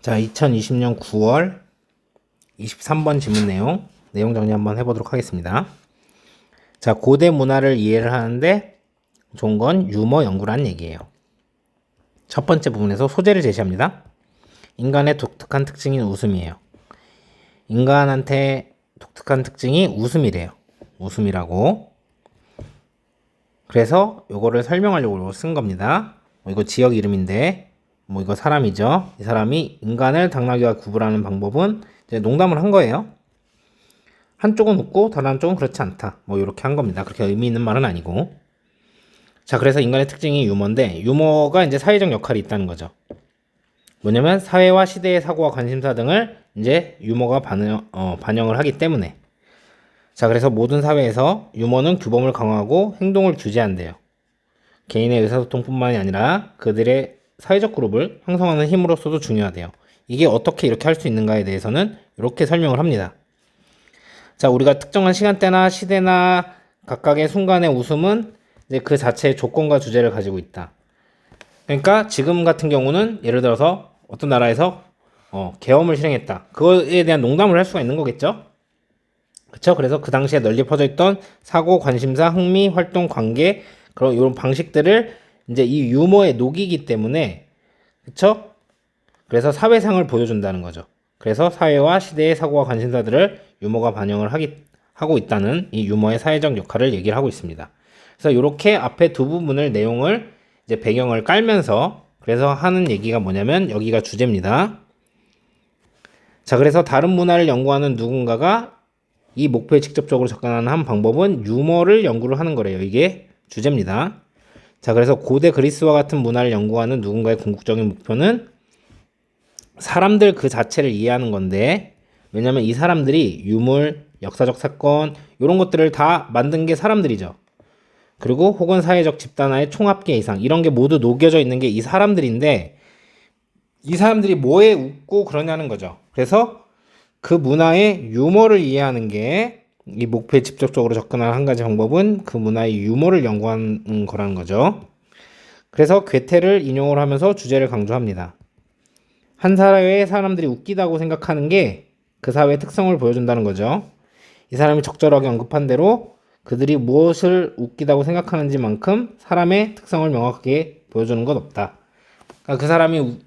자, 2020년 9월 23번 질문 내용 정리 한번 해보도록 하겠습니다. 자, 고대 문화를 이해를 하는데 좋은 건 유머 연구라는 얘기예요. 첫 번째 부분에서 소재를 제시합니다. 인간의 독특한 특징인 웃음이에요. 인간한테 독특한 특징이 웃음이래요. 웃음이라고. 그래서 요거를 설명하려고 쓴 겁니다. 이거 지역 이름인데 이거 사람이죠. 이 사람이 인간을 당나귀와 구분하는 방법은 이제 농담을 한 거예요. 한쪽은 웃고 다른 한쪽은 그렇지 않다. 이렇게 한 겁니다. 그렇게 의미 있는 말은 아니고. 자, 그래서 인간의 특징이 유머인데 유머가 이제 사회적 역할이 있다는 거죠. 뭐냐면 사회와 시대의 사고와 관심사 등을 이제 유머가 반영을 하기 때문에. 자, 그래서 모든 사회에서 유머는 규범을 강화하고 행동을 규제한대요. 개인의 의사소통뿐만이 아니라 그들의 사회적 그룹을 형성하는 힘으로서도 중요하대요. 이게 어떻게 이렇게 할 수 있는가에 대해서는 이렇게 설명을 합니다. 자, 우리가 특정한 시간대나 시대나 각각의 순간의 웃음은 이제 그 자체의 조건과 주제를 가지고 있다. 그러니까 지금 같은 경우는 예를 들어서 어떤 나라에서 계엄을 실행했다. 그거에 대한 농담을 할 수가 있는 거겠죠? 그쵸? 그래서 그 당시에 널리 퍼져 있던 사고, 관심사, 흥미, 활동, 관계 그런 이런 방식들을 이제 이 유머에 녹이기 때문에, 그쵸? 그래서 사회상을 보여준다는 거죠. 그래서 사회와 시대의 사고와 관심사들을 유머가 반영을 하고 있다는 이 유머의 사회적 역할을 얘기를 하고 있습니다. 그래서 이렇게 앞에 두 부분을 내용을 이제 배경을 깔면서 그래서 하는 얘기가 뭐냐면 여기가 주제입니다. 자, 그래서 다른 문화를 연구하는 누군가가 이 목표에 직접적으로 접근하는 한 방법은 유머를 연구를 하는 거래요. 이게 주제입니다. 자, 그래서 고대 그리스와 같은 문화를 연구하는 누군가의 궁극적인 목표는 사람들 그 자체를 이해하는 건데, 왜냐면 이 사람들이 유물, 역사적 사건 이런 것들을 다 만든 게 사람들이죠. 그리고 혹은 사회적 집단화의 총합계 이상 이런 게 모두 녹여져 있는 게 이 사람들인데, 이 사람들이 뭐에 웃고 그러냐는 거죠. 그래서 그 문화의 유머를 이해하는 게 이 목표에 직접적으로 접근하는 한 가지 방법은 그 문화의 유머를 연구하는 거라는 거죠. 그래서 괴테를 인용을 하면서 주제를 강조합니다. 한 사회의 사람들이 웃기다고 생각하는 게 그 사회의 특성을 보여준다는 거죠. 이 사람이 적절하게 언급한 대로 그들이 무엇을 웃기다고 생각하는지만큼 사람의 특성을 명확하게 보여주는 것 없다. 그러니까 그 사람이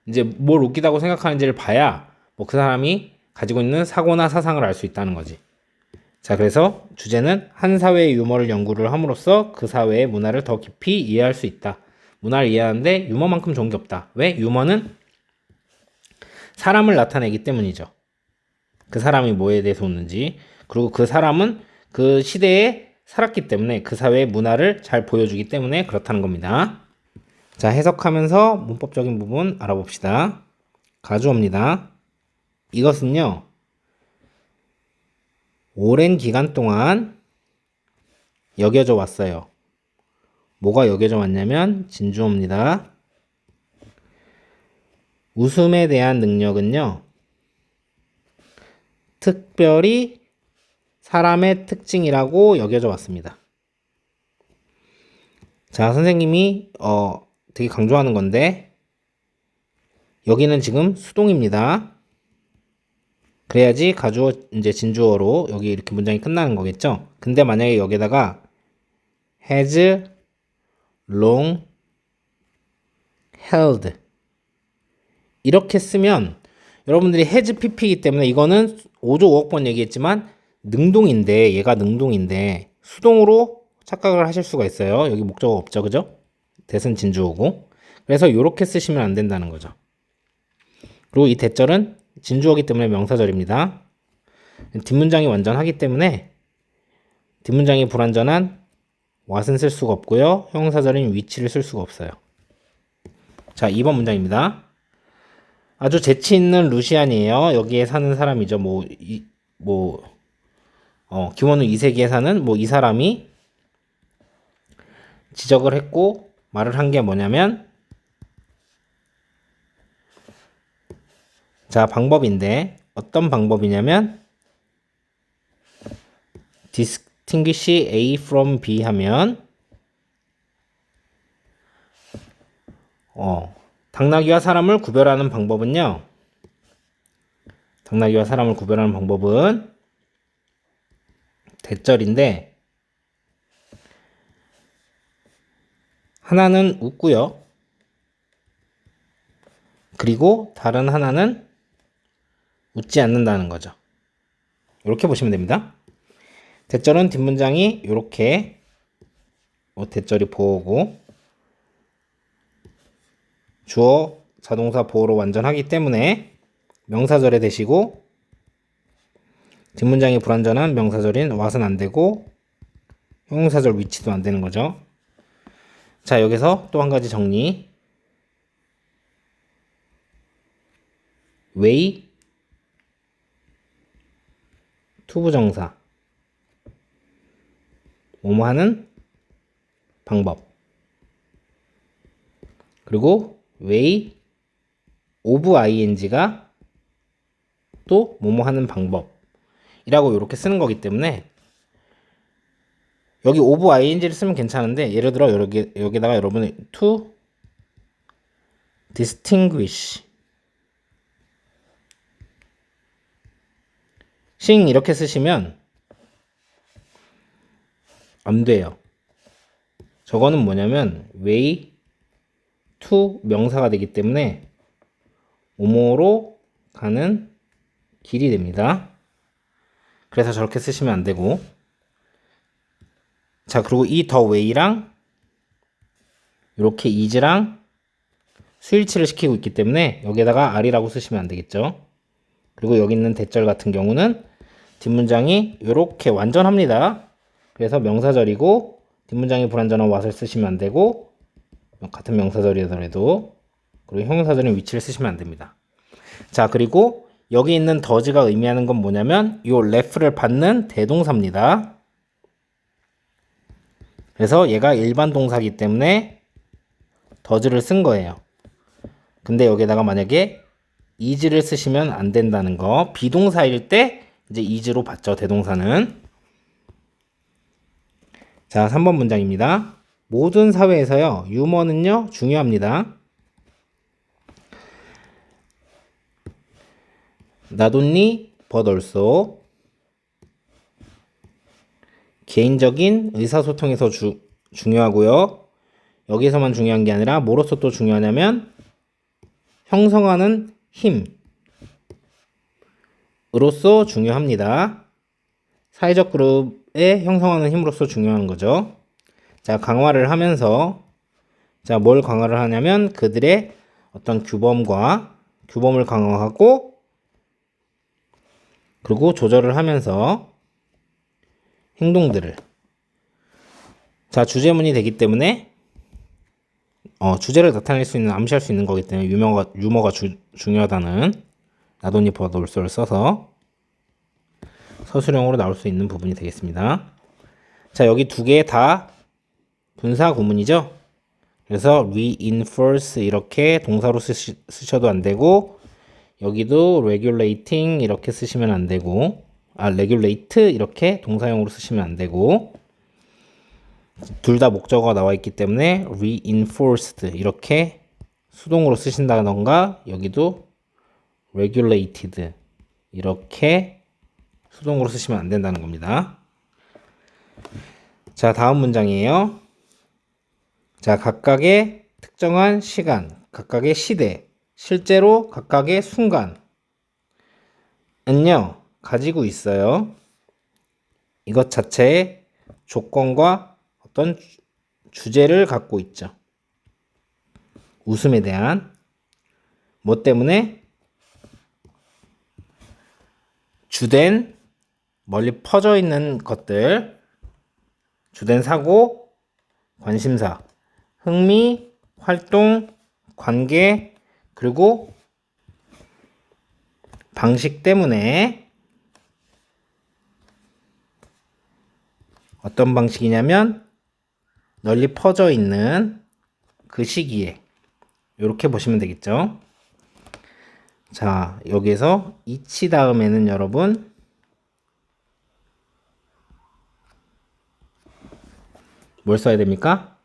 이제 뭘 웃기다고 생각하는지를 봐야 그 사람이 가지고 있는 사고나 사상을 알 수 있다는 거지. 자, 그래서 주제는 한 사회의 유머를 연구를 함으로써 그 사회의 문화를 더 깊이 이해할 수 있다. 문화를 이해하는데 유머만큼 좋은 게 없다. 왜? 유머는 사람을 나타내기 때문이죠. 그 사람이 뭐에 대해서 웃는지, 그리고 그 사람은 그 시대에 살았기 때문에 그 사회의 문화를 잘 보여주기 때문에 그렇다는 겁니다. 자, 해석하면서 문법적인 부분 알아봅시다. 가주어입니다. 이것은요, 오랜 기간 동안 여겨져 왔어요. 뭐가 여겨져 왔냐면 진주어입니다. 웃음에 대한 능력은요, 특별히 사람의 특징이라고 여겨져 왔습니다. 자, 선생님이 되게 강조하는 건데 여기는 지금 수동입니다. 그래야지 가주어 이제 진주어로 여기 이렇게 문장이 끝나는 거겠죠. 근데 만약에 여기다가 has long held 이렇게 쓰면 여러분들이 has pp이기 때문에 이거는 5조 5억 번 얘기했지만 능동인데, 얘가 능동인데 수동으로 착각을 하실 수가 있어요. 여기 목적어 없죠, 그죠? 대은 진주어고. 그래서 이렇게 쓰시면 안 된다는 거죠. 그리고 이 대절은 진주어기 때문에 명사절입니다. 뒷문장이 완전하기 때문에 뒷문장이 불완전한 what은 쓸 수가 없고요. 형용사절인 which를 쓸 수가 없어요. 자, 2번 문장입니다. 아주 재치 있는 루시안이에요. 여기에 사는 사람이죠. 기원후 2세기에 사는 이 사람이 지적을 했고 말을 한 게 뭐냐면, 자, 방법인데 어떤 방법이냐면 distinguish A from B 하면 당나귀와 사람을 구별하는 방법은요, 당나귀와 사람을 구별하는 방법은 대절인데 하나는 웃고요. 그리고 다른 하나는 웃지 않는다는 거죠. 이렇게 보시면 됩니다. 대절은 뒷문장이 이렇게 대절이 보어고 주어 자동사 보어로 완전하기 때문에 명사절에 대시고 뒷문장이 불완전한 명사절인 what은 안 되고 형용사절 which도 안 되는 거죠. 자, 여기서 또 한 가지 정리. way 투부정사 뭐뭐 하는 방법 그리고 way of ing가 또 뭐뭐 하는 방법이라고 이렇게 쓰는 거기 때문에 여기 of ing를 쓰면 괜찮은데 예를 들어 여기다가 여러분이 to distinguish 싱 이렇게 쓰시면 안 돼요. 저거는 뭐냐면 way to 명사가 되기 때문에 뭐뭐로 가는 길이 됩니다. 그래서 저렇게 쓰시면 안 되고 자 그리고 이 the way랑 이렇게 is랑 스위치를 시키고 있기 때문에 여기에다가 are라고 쓰시면 안 되겠죠. 그리고 여기 있는 대절 같은 경우는 뒷문장이 이렇게 완전합니다. 그래서 명사절이고 뒷문장이 불완전한 what을 쓰시면 안 되고 같은 명사절이더라도 그리고 형용사절인 which를 쓰시면 안 됩니다. 자 그리고 여기 있는 does가 의미하는 건 뭐냐면 이 left를 받는 대동사입니다. 그래서 얘가 일반 동사이기 때문에 does를 쓴 거예요. 근데 여기다가 만약에 is를 쓰시면 안 된다는 거. 비동사일 때 이제 is로 받죠. 대동사는. 자, 3번 문장입니다. 모든 사회에서요. 유머는요. 중요합니다. Not only but also 개인적인 의사소통에서 중요하고요. 여기서만 중요한 게 아니라 뭐로서 또 중요하냐면 형성하는 힘으로서 중요합니다. 사회적 그룹의 형성하는 힘으로서 중요한 거죠. 자, 강화를 하면서 자, 뭘 강화를 하냐면 그들의 어떤 규범을 강화하고 그리고 조절을 하면서 행동들을 자, 주제문이 되기 때문에 주제를 나타낼 수 있는 암시할 수 있는 거기 때문에 유머가 중요하다는 not only but also를 써서 서술형으로 나올 수 있는 부분이 되겠습니다. 자, 여기 두 개 다 분사 구문이죠. 그래서 reinforce 이렇게 동사로 쓰셔도 안 되고 여기도 regulating 이렇게 쓰시면 안 되고 regulate 이렇게 동사형으로 쓰시면 안 되고 둘 다 목적어가 나와 있기 때문에 reinforced 이렇게 수동으로 쓰신다던가 여기도 regulated 이렇게 수동으로 쓰시면 안 된다는 겁니다. 자, 다음 문장이에요. 자, 각각의 특정한 시간, 각각의 시대, 실제로 각각의 순간은요, 가지고 있어요. 이것 자체의 조건과 어떤 주제를 갖고 있죠. 웃음에 대한 뭐 때문에 주된 멀리 퍼져 있는 것들, 주된 사고, 관심사, 흥미, 활동, 관계, 그리고 방식 때문에 어떤 방식이냐면 널리 퍼져 있는 그 시기에 이렇게 보시면 되겠죠. 자, 여기서 each 다음에는 여러분 뭘 써야 됩니까?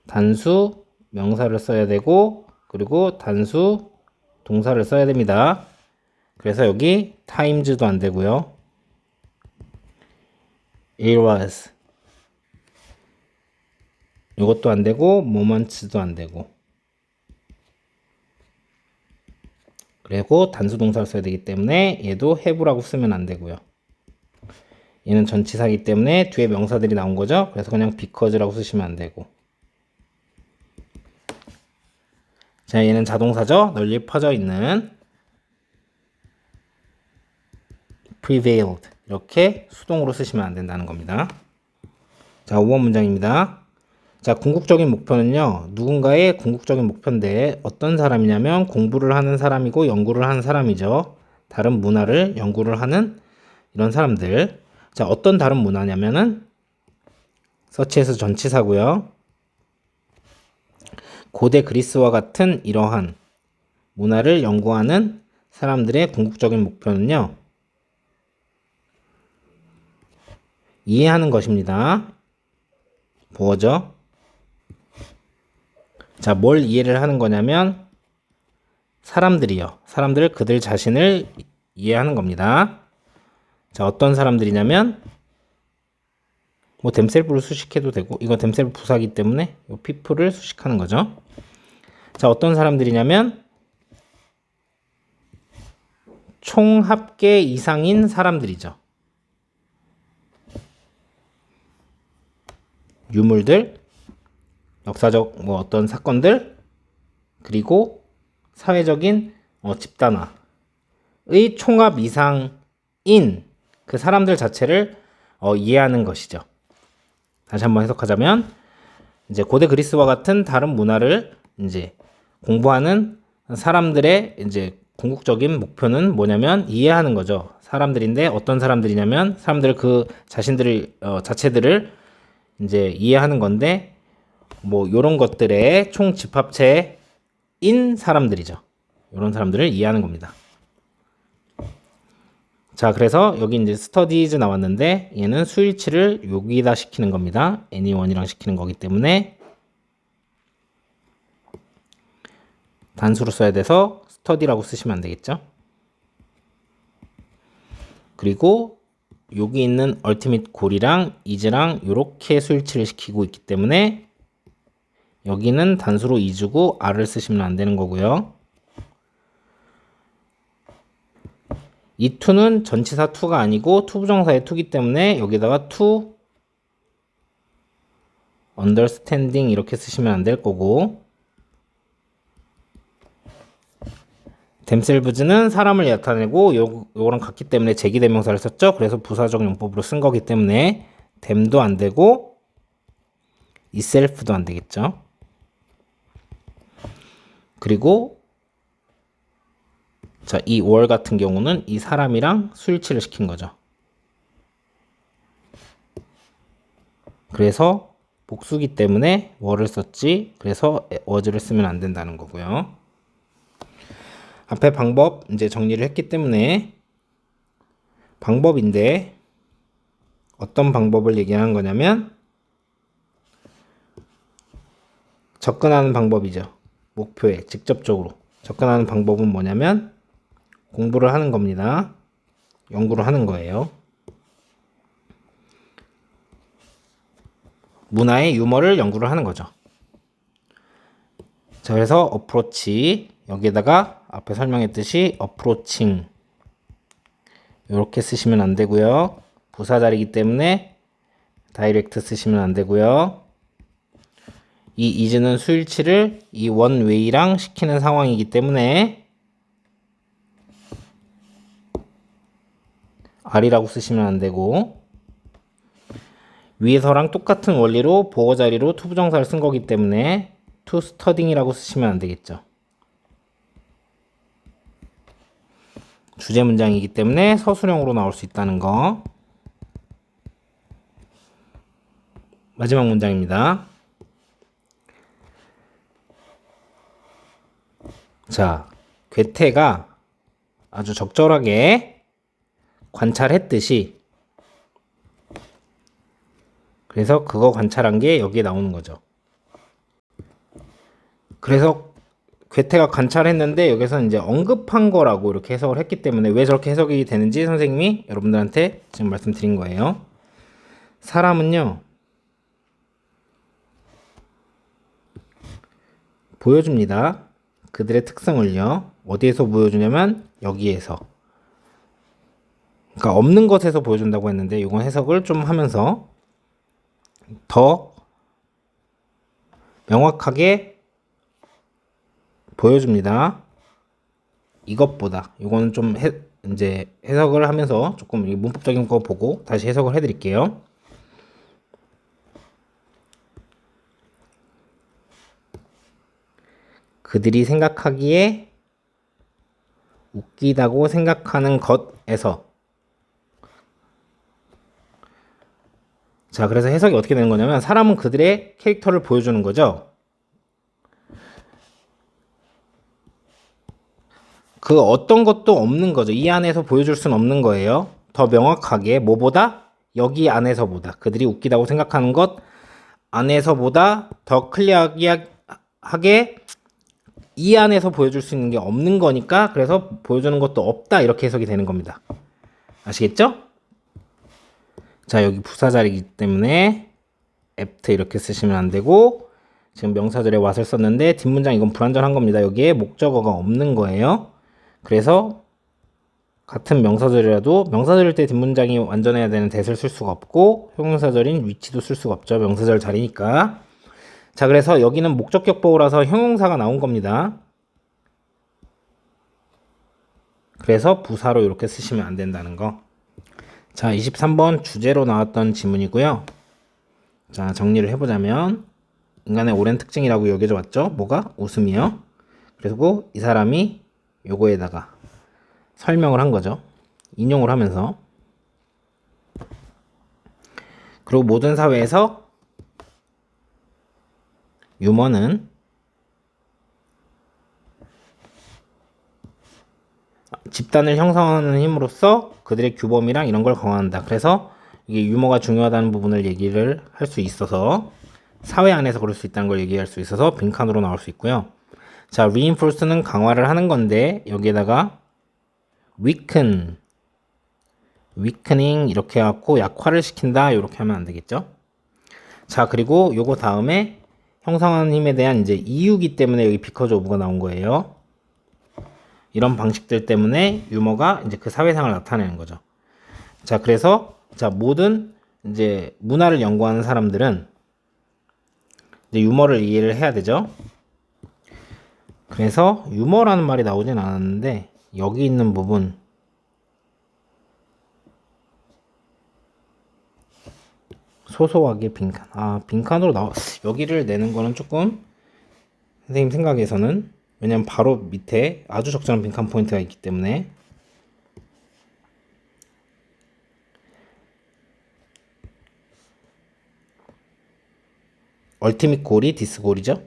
단수 명사를 써야 되고 그리고 단수 동사를 써야 됩니다. 그래서 여기 times도 안 되고요. it was 이것도 안 되고 moments도 안 되고, 그리고 단수 동사를 써야 되기 때문에 얘도 have라고 쓰면 안 되고요. 얘는 전치사이기 때문에 뒤에 명사들이 나온 거죠. 그래서 그냥 because라고 쓰시면 안 되고. 자, 얘는 자동사죠. 널리 퍼져 있는 prevailed, 이렇게 수동으로 쓰시면 안 된다는 겁니다. 자, 5번 문장입니다. 자, 궁극적인 목표는요, 누군가의 궁극적인 목표인데 어떤 사람이냐면 공부를 하는 사람이고 연구를 하는 사람이죠. 다른 문화를 연구를 하는 이런 사람들. 자, 어떤 다른 문화냐면은 서치에서 전치사고요. 고대 그리스와 같은 이러한 문화를 연구하는 사람들의 궁극적인 목표는요, 이해하는 것입니다. 뭐죠? 자, 뭘 이해를 하는 거냐면 사람들이요. 사람들, 그들 자신을 이해하는 겁니다. 자, 어떤 사람들이냐면 뭐 themself를 수식해도 되고, 이거 themself 부사기 때문에 이 people을 수식하는 거죠. 자, 어떤 사람들이냐면 총 합계 이상인 사람들이죠. 유물들, 역사적 뭐 어떤 사건들, 그리고 사회적인 집단화의 총합 이상인 그 사람들 자체를 이해하는 것이죠. 다시 한번 해석하자면 이제 고대 그리스와 같은 다른 문화를 이제 공부하는 사람들의 이제 궁극적인 목표는 뭐냐면 이해하는 거죠. 사람들인데 어떤 사람들이냐면 사람들 그 자신들을 자체들을 이제 이해하는 건데 뭐 요런 것들의 총 집합체인 사람들이죠. 요런 사람들을 이해하는 겁니다. 자, 그래서 여기 이제 studies 나왔는데 얘는 수일치를 여기다 시키는 겁니다. anyone이랑 시키는 거기 때문에 단수로 써야 돼서 study라고 쓰시면 안 되겠죠. 그리고 여기 있는 ultimate goal이랑 is랑 이렇게 수일치를 시키고 있기 때문에 여기는 단수로 is고 are를 쓰시면 안 되는 거고요. 이 to는 전치사 to가 아니고 투부정사의 to이기 때문에 여기다가 to understanding 이렇게 쓰시면 안 될 거고, themselves는 사람을 나타내고 요거랑 같기 때문에 제기대명사를 썼죠. 그래서 부사적 용법으로 쓴 거기 때문에 them도 안 되고 itself도 안 되겠죠. 그리고 자, 이 were 같은 경우는 이 사람이랑 수일치를 시킨 거죠. 그래서 복수기 때문에 were를 썼지, 그래서 was를 쓰면 안 된다는 거고요. 앞에 방법 이제 정리를 했기 때문에 방법인데 어떤 방법을 얘기하는 거냐면 접근하는 방법이죠. 목표에 직접적으로 접근하는 방법은 뭐냐면 공부를 하는 겁니다. 연구를 하는 거예요. 문화의 유머를 연구를 하는 거죠. 자, 그래서 approach 여기에다가 앞에 설명했듯이 approaching 이렇게 쓰시면 안 되고요. 부사 자리이기 때문에 direct 쓰시면 안 되고요. 이 is는 수일치를 이 one way랑 시키는 상황이기 때문에 are이라고 쓰시면 안 되고, 위에서랑 똑같은 원리로 보어 자리로 투부정사를 쓴 거기 때문에 to studying이라고 쓰시면 안 되겠죠. 주제 문장이기 때문에 서술형으로 나올 수 있다는 거. 마지막 문장입니다. 자, 괴테가 아주 적절하게 관찰했듯이, 그래서 그거 관찰한 게 여기에 나오는 거죠. 그래서 괴테가 관찰했는데 여기서 이제 언급한 거라고 이렇게 해석을 했기 때문에 왜 저렇게 해석이 되는지 선생님이 여러분들한테 지금 말씀드린 거예요. 사람은요, 보여줍니다. 그들의 특성을요. 어디에서 보여주냐면 여기에서. 그러니까 없는 것에서 보여준다고 했는데 이건 해석을 좀 하면서 더 명확하게 보여줍니다. 이것보다. 이거는 좀 이제 해석을 하면서 조금 문법적인 거 보고 다시 해석을 해드릴게요. 그들이 생각하기에 웃기다고 생각하는 것에서. 자, 그래서 해석이 어떻게 되는 거냐면 사람은 그들의 캐릭터를 보여주는 거죠. 그 어떤 것도 없는 거죠. 이 안에서 보여줄 수는 없는 거예요. 더 명확하게 뭐보다 여기 안에서보다 그들이 웃기다고 생각하는 것 안에서보다 더 클리어하게 이 안에서 보여줄 수 있는 게 없는 거니까 그래서 보여주는 것도 없다 이렇게 해석이 되는 겁니다. 아시겠죠? 자, 여기 부사절이기 때문에 apt 이렇게 쓰시면 안 되고 지금 명사절에 what을 썼는데 뒷문장 이건 불완전한 겁니다. 여기에 목적어가 없는 거예요. 그래서 같은 명사절이라도 명사절일 때 뒷문장이 완전해야 되는 that을 쓸 수가 없고 형용사절인 which도 쓸 수가 없죠. 명사절 자리니까. 자, 그래서 여기는 목적격 보호라서 형용사가 나온 겁니다. 그래서 부사로 이렇게 쓰시면 안 된다는 거. 자, 23번 주제로 나왔던 지문이고요. 자, 정리를 해보자면 인간의 오랜 특징이라고 여겨져 왔죠. 뭐가? 웃음이요. 그리고 이 사람이 요거에다가 설명을 한 거죠. 인용을 하면서. 그리고 모든 사회에서 유머는 집단을 형성하는 힘으로써 그들의 규범이랑 이런 걸 강화한다. 그래서 이게 유머가 중요하다는 부분을 얘기를 할 수 있어서 사회 안에서 그럴 수 있다는 걸 얘기할 수 있어서 빈칸으로 나올 수 있고요. 자, reinforce는 강화를 하는 건데 여기에다가 weakening 이렇게 해갖고 약화를 시킨다 이렇게 하면 안 되겠죠. 자, 그리고 요거 다음에 형성하는 힘에 대한 이제 이유기 때문에 여기 because of가 나온 거예요. 이런 방식들 때문에 유머가 이제 그 사회상을 나타내는 거죠. 자, 그래서 자, 모든 이제 문화를 연구하는 사람들은 이제 유머를 이해를 해야 되죠. 그래서 유머라는 말이 나오진 않았는데 여기 있는 부분 소소하게 빈칸. 아, 빈칸으로 여기를 내는 거는 조금 선생님 생각에서는 왜냐면 바로 밑에 아주 적절한 빈칸 포인트가 있기 때문에. 얼티밋 골이 디스골이죠.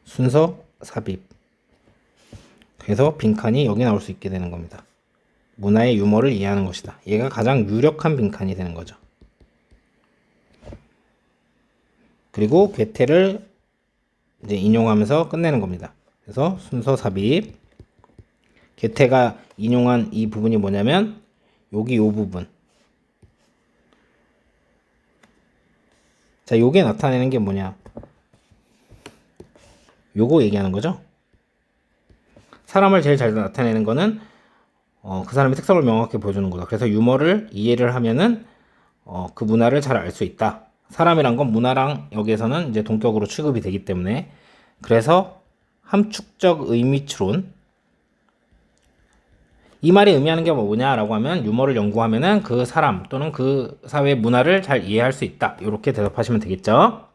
순서 삽입. 그래서 빈칸이 여기 나올 수 있게 되는 겁니다. 문화의 유머를 이해하는 것이다. 얘가 가장 유력한 빈칸이 되는 거죠. 그리고 괴테를 이제 인용하면서 끝내는 겁니다. 그래서 순서 삽입. 괴테가 인용한 이 부분이 뭐냐면 여기 요 부분. 자, 요게 나타내는 게 뭐냐? 요거 얘기하는 거죠. 사람을 제일 잘 나타내는 거는 그 사람의 특성을 명확하게 보여주는 거다. 그래서 유머를 이해를 하면은 그 문화를 잘 알 수 있다. 사람이란 건 문화랑 여기에서는 이제 동격으로 취급이 되기 때문에. 그래서 함축적 의미 추론. 이 말이 의미하는 게 뭐냐라고 하면 유머를 연구하면은 그 사람 또는 그 사회의 문화를 잘 이해할 수 있다. 이렇게 대답하시면 되겠죠.